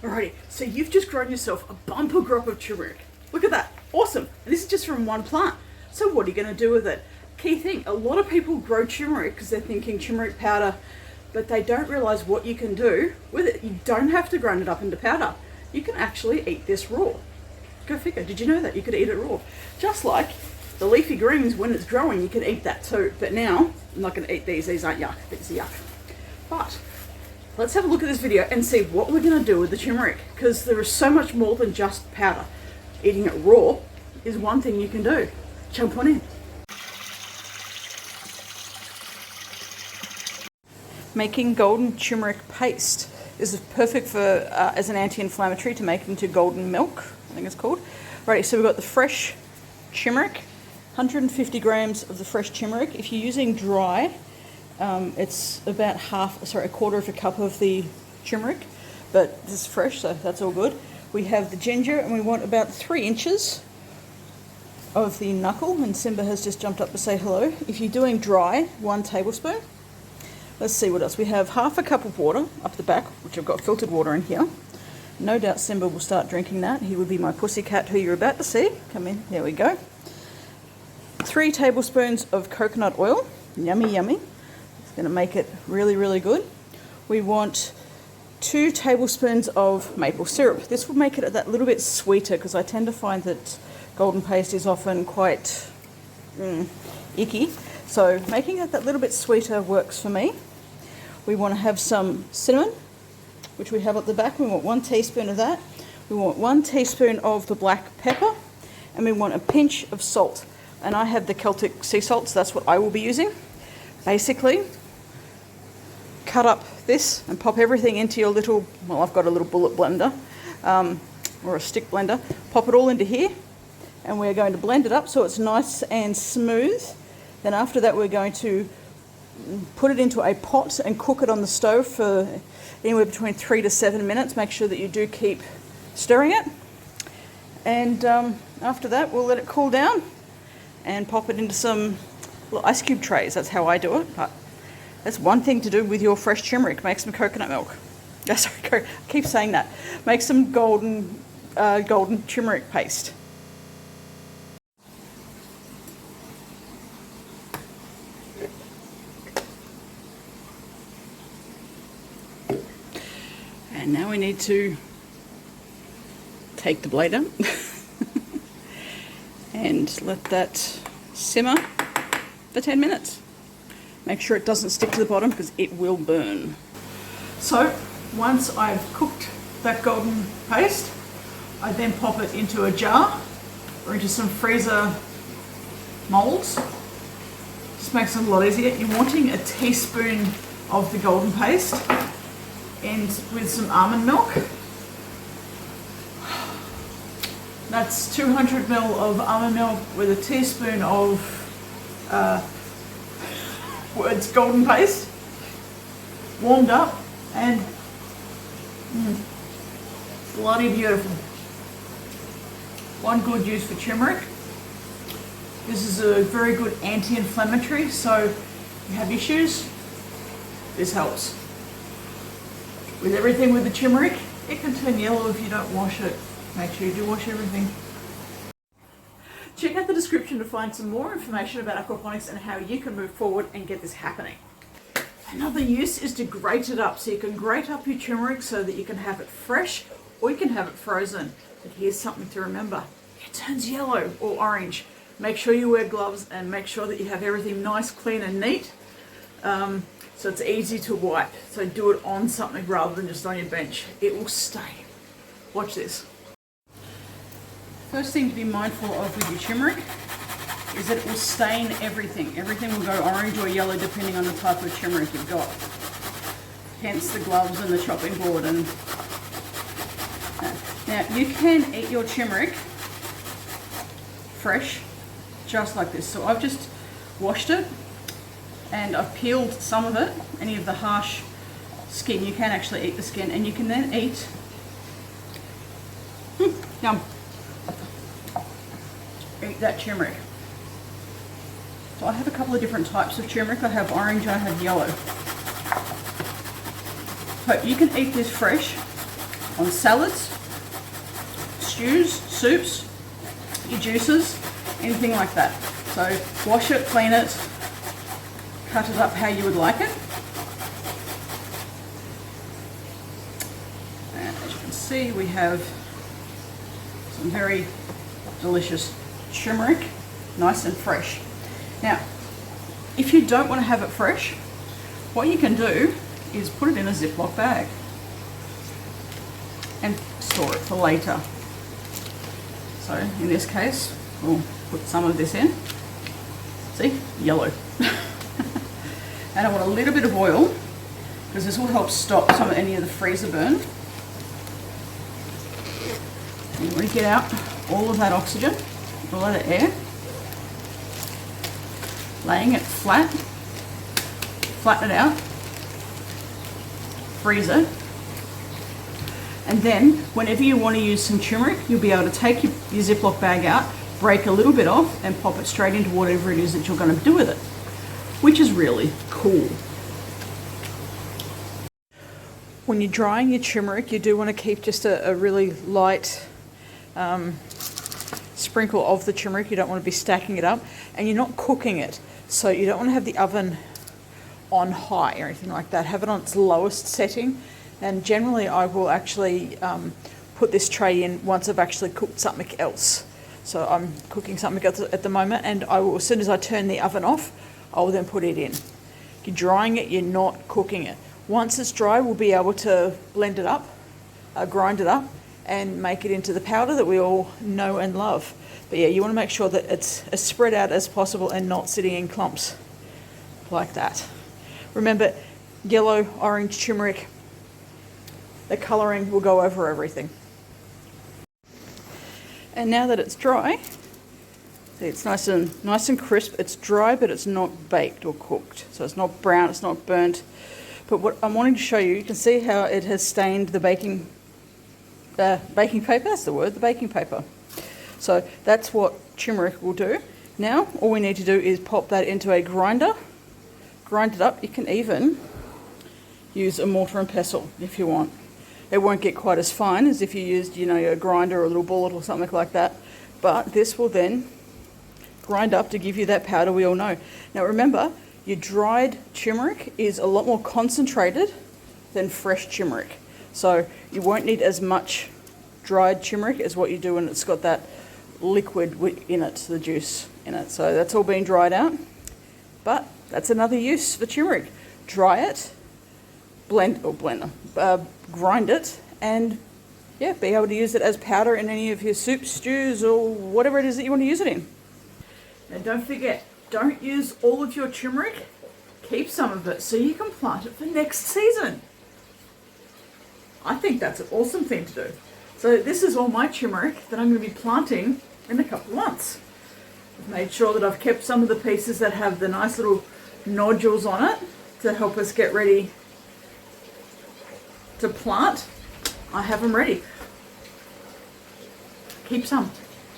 Alrighty, so you've just grown yourself a bumper crop of turmeric. Look at that, awesome. And this is just from one plant. So what are you gonna do with it? Key thing, a lot of people grow turmeric because they're thinking turmeric powder, but they don't realize what you can do with it. You don't have to grind it up into powder. You can actually eat this raw. Go figure, did you know that? You could eat it raw. Just like the leafy greens, when it's growing, you can eat that too. But now, I'm not gonna eat these aren't yuck, these are yuck. But let's have a look at this video and see what we're gonna do with the turmeric, because there is so much more than just powder. Eating it raw is one thing you can do. Jump on in. Making golden turmeric paste. This is perfect for as an anti-inflammatory to make into golden milk, I think it's called. Right, so we've got the fresh turmeric, 150 grams of the fresh turmeric. If you're using dry, it's about a quarter of a cup of the turmeric, but this is fresh, so that's all good. We have the ginger, and we want about 3 inches of the knuckle, and Simba has just jumped up to say hello. If you're doing dry, 1 tablespoon. Let's see what else. We have half a cup of water up the back, which I've got filtered water in here. No doubt Simba will start drinking that. He would be my pussycat who you're about to see. Come in, there we go. 3 tablespoons of coconut oil. Yummy, yummy. It's gonna make it really, really good. We want 2 tablespoons of maple syrup. This will make it that little bit sweeter, because I tend to find that golden paste is often quite icky. So making it that little bit sweeter works for me. We want to have some cinnamon, which we have at the back. We want 1 teaspoon of that. We want 1 teaspoon of the black pepper, and we want a pinch of salt. And I have the Celtic sea salt, so that's what I will be using. Basically, cut up this and pop everything into your little, well, I've got a little bullet blender, or a stick blender. Pop it all into here, and we're going to blend it up so it's nice and smooth. Then after that, we're going to put it into a pot and cook it on the stove for anywhere between 3 to 7 minutes. Make sure that you do keep stirring it. And after that, we'll let it cool down and pop it into some little ice cube trays. That's how I do it. But that's one thing to do with your fresh turmeric. Make some coconut milk. Sorry, I keep saying that. Make some golden turmeric paste. And now we need to take the blade out and let that simmer for 10 minutes. Make sure it doesn't stick to the bottom because it will burn. So once I've cooked that golden paste, I then pop it into a jar or into some freezer molds. Just makes it a lot easier. You're wanting a teaspoon of the golden paste, and with some almond milk. That's 200 ml of almond milk with a teaspoon of golden paste, warmed up, and bloody beautiful. One good use for turmeric. This is a very good anti-inflammatory, so if you have issues, this helps. With everything with the turmeric, it can turn yellow if you don't wash it. Make sure you do wash everything. Check out the description to find some more information about aquaponics and how you can move forward and get this happening. Another use is to grate it up. So you can grate up your turmeric so that you can have it fresh or you can have it frozen. But here's something to remember. It turns yellow or orange. Make sure you wear gloves and make sure that you have everything nice, clean and neat. So it's easy to wipe. So do it on something rather than just on your bench. It will stay. Watch this. First thing to be mindful of with your turmeric is that it will stain everything. Everything will go orange or yellow depending on the type of turmeric you've got. Hence the gloves and the chopping board. And now you can eat your turmeric fresh, just like this. So I've just washed it, and I've peeled some of it. Any of the harsh skin, you can actually eat the skin, and you can then eat. Yum. Eat that turmeric. So I have a couple of different types of turmeric. I have orange and I have yellow. So you can eat this fresh, on salads, stews, soups, your juices, anything like that. So wash it, clean it, cut it up how you would like it. And as you can see, we have some very delicious turmeric, nice and fresh. Now, if you don't want to have it fresh, what you can do is put it in a Ziploc bag and store it for later. So in this case, we'll put some of this in. See, yellow. And I want a little bit of oil because this will help stop any of the freezer burn. And you want to get out all of that oxygen, all of the air. Laying it flat, flatten it out, freeze it, and then whenever you want to use some turmeric, you'll be able to take your Ziploc bag out, break a little bit off, and pop it straight into whatever it is that you're going to do with it, which is really cool. When you're drying your turmeric, you do want to keep just a really light sprinkle of the turmeric. You don't want to be stacking it up, and you're not cooking it. So you don't want to have the oven on high or anything like that. Have it on its lowest setting. And generally I will actually put this tray in once I've actually cooked something else. So I'm cooking something else at the moment, and I will, as soon as I turn the oven off, I will then put it in. You're drying it, you're not cooking it. Once it's dry, we'll be able to blend it up, grind it up, and make it into the powder that we all know and love. But yeah, you want to make sure that it's as spread out as possible and not sitting in clumps like that. Remember, yellow, orange turmeric, the colouring will go over everything. And now that it's dry, see, it's nice and crisp. It's dry, but it's not baked or cooked. So it's not brown, it's not burnt. But what I'm wanting to show you, you can see how it has stained the baking paper, that's the word, the baking paper. So that's what turmeric will do. Now all we need to do is pop that into a grinder, grind it up. You can even use a mortar and pestle if you want. It won't get quite as fine as if you used, a grinder or a little bullet or something like that, but this will then grind up to give you that powder we all know. Now remember, your dried turmeric is a lot more concentrated than fresh turmeric. So you won't need as much dried turmeric as what you do when it's got that liquid in it, the juice in it. So that's all been dried out, but that's another use for turmeric. Dry it, grind it, and yeah, be able to use it as powder in any of your soups, stews, or whatever it is that you want to use it in. And don't forget, don't use all of your turmeric, keep some of it so you can plant it for next season. I think that's an awesome thing to do. So this is all my turmeric that I'm going to be planting in a couple of months. I've made sure that I've kept some of the pieces that have the nice little nodules on it to help us get ready to plant. I have them ready. Keep some.